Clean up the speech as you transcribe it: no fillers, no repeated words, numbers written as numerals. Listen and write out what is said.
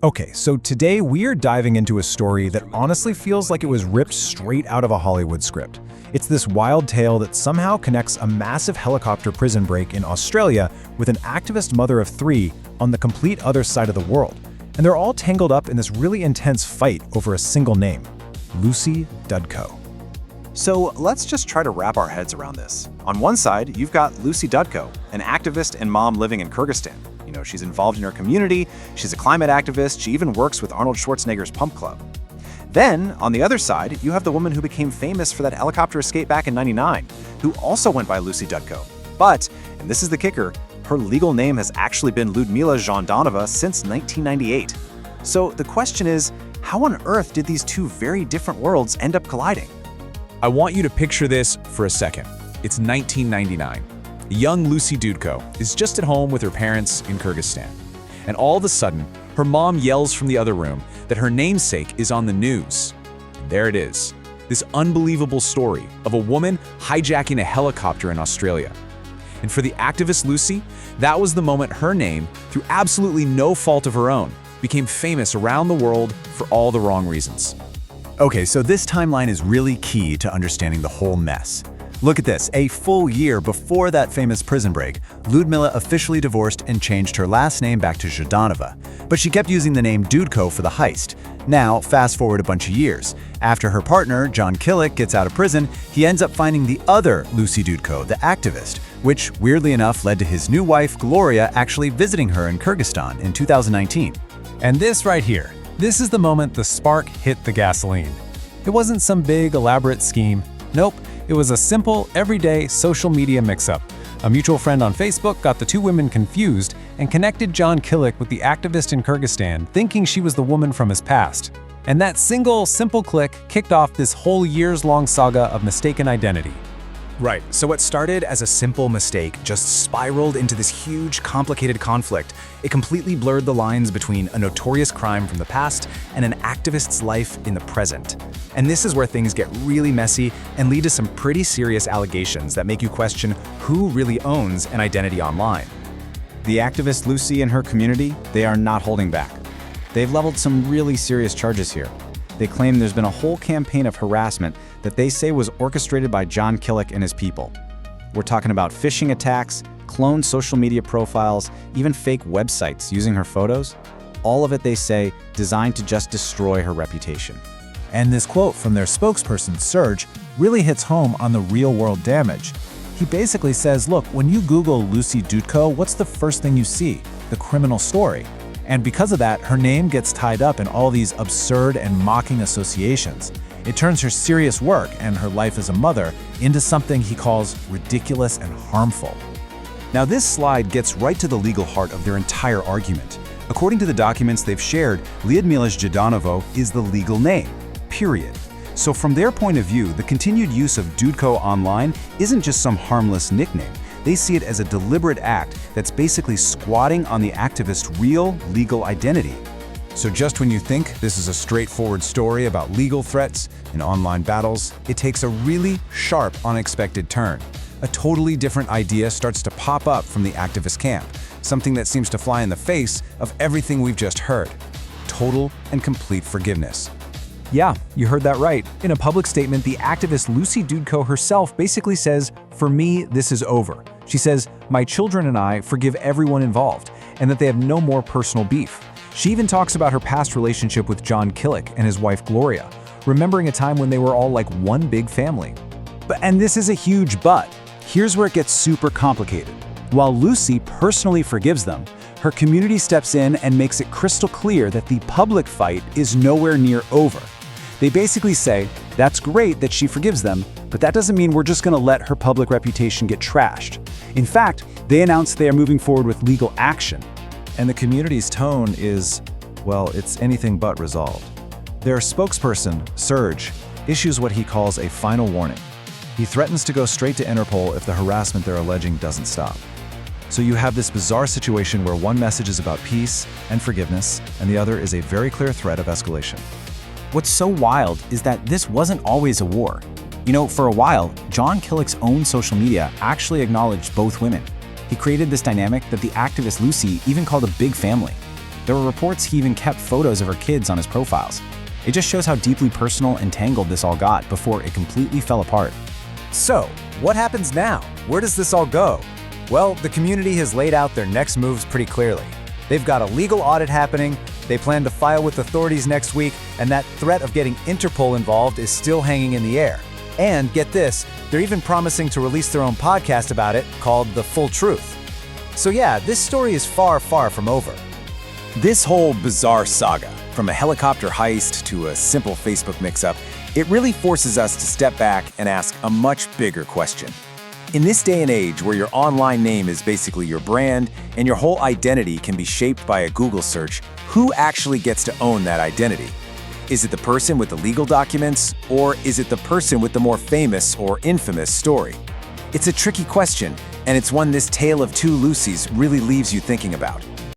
Okay, so today we are diving into a story that honestly feels like it was ripped straight out of a Hollywood script. It's this wild tale that somehow connects a massive helicopter prison break in Australia with an activist mother of three on the complete other side of the world. And they're all tangled up in this really intense fight over a single name, Lucy Dudko. So let's just try to wrap our heads around this. On one side, you've got Lucy Dudko, an activist and mom living in Kyrgyzstan. She's involved in her community, she's a climate activist, she even works with Arnold Schwarzenegger's Pump Club. Then, on the other side, you have the woman who became famous for that helicopter escape back in '99, who also went by Lucy Dudko. But, and this is the kicker, her legal name has actually been Lyudmila Zhondanova since 1998. So the question is, how on earth did these two very different worlds end up colliding? I want you to picture this for a second. It's 1999. Young Lucy Dudko is just at home with her parents in Kyrgyzstan. And all of a sudden, her mom yells from the other room that her namesake is on the news. And there it is, this unbelievable story of a woman hijacking a helicopter in Australia. And for the activist Lucy, that was the moment her name, through absolutely no fault of her own, became famous around the world for all the wrong reasons. Okay, so this timeline is really key to understanding the whole mess. Look at this. A full year before that famous prison break, Lyudmila officially divorced and changed her last name back to Zhondanova. But she kept using the name Dudko for the heist. Now, fast forward a bunch of years. After her partner, John Killick, gets out of prison, he ends up finding the other Lucy Dudko, the activist, which, weirdly enough, led to his new wife, Gloria, actually visiting her in Kyrgyzstan in 2019. And this right here, this is the moment the spark hit the gasoline. It wasn't some big, elaborate scheme. Nope. It was a simple, everyday social media mix-up. A mutual friend on Facebook got the two women confused and connected John Killick with the activist in Kyrgyzstan, thinking she was the woman from his past. And that single, simple click kicked off this whole years-long saga of mistaken identity. Right, so what started as a simple mistake just spiraled into this huge, complicated conflict. It completely blurred the lines between a notorious crime from the past and an activist's life in the present. And this is where things get really messy and lead to some pretty serious allegations that make you question who really owns an identity online. The activist Lucy and her community, they are not holding back. They've leveled some really serious charges here. They claim there's been a whole campaign of harassment that they say was orchestrated by John Killick and his people. We're talking about phishing attacks, cloned social media profiles, even fake websites using her photos. All of it, they say, designed to just destroy her reputation. And this quote from their spokesperson, Serge, really hits home on the real-world damage. He basically says, look, when you Google Lucy Dudko, what's the first thing you see? The criminal story. And because of that, her name gets tied up in all these absurd and mocking associations. It turns her serious work and her life as a mother into something he calls ridiculous and harmful. Now this slide gets right to the legal heart of their entire argument. According to the documents they've shared, Lyudmila Zhondanova is the legal name, period. So from their point of view, the continued use of Dudko online isn't just some harmless nickname. They see it as a deliberate act that's basically squatting on the activist's real legal identity. So just when you think this is a straightforward story about legal threats and online battles, it takes a really sharp, unexpected turn. A totally different idea starts to pop up from the activist camp, something that seems to fly in the face of everything we've just heard. Total and complete forgiveness. Yeah, you heard that right. In a public statement, the activist Lucy Dudko herself basically says, "For me, this is over." She says, "My children and I forgive everyone involved, and that they have no more personal beef." She even talks about her past relationship with John Killick and his wife Gloria, remembering a time when they were all like one big family. And this is a huge but. Here's where it gets super complicated. While Lucy personally forgives them, her community steps in and makes it crystal clear that the public fight is nowhere near over. They basically say, that's great that she forgives them, but that doesn't mean we're just going to let her public reputation get trashed. In fact, they announced they are moving forward with legal action. And the community's tone is, well, it's anything but resolved. Their spokesperson, Serge, issues what he calls a final warning. He threatens to go straight to Interpol if the harassment they're alleging doesn't stop. So you have this bizarre situation where one message is about peace and forgiveness, and the other is a very clear threat of escalation. What's so wild is that this wasn't always a war. For a while, John Killick's own social media actually acknowledged both women. He created this dynamic that the activist Lucy even called a big family. There were reports he even kept photos of her kids on his profiles. It just shows how deeply personal and tangled this all got before it completely fell apart. So, what happens now? Where does this all go? Well, the community has laid out their next moves pretty clearly. They've got a legal audit happening, they plan to file with authorities next week, and that threat of getting Interpol involved is still hanging in the air. And get this, they're even promising to release their own podcast about it called The Full Truth. So yeah, this story is far, far from over. This whole bizarre saga, from a helicopter heist to a simple Facebook mix-up, it really forces us to step back and ask a much bigger question. In this day and age where your online name is basically your brand and your whole identity can be shaped by a Google search, who actually gets to own that identity? Is it the person with the legal documents, or is it the person with the more famous or infamous story? It's a tricky question, and it's one this tale of two Lucys really leaves you thinking about.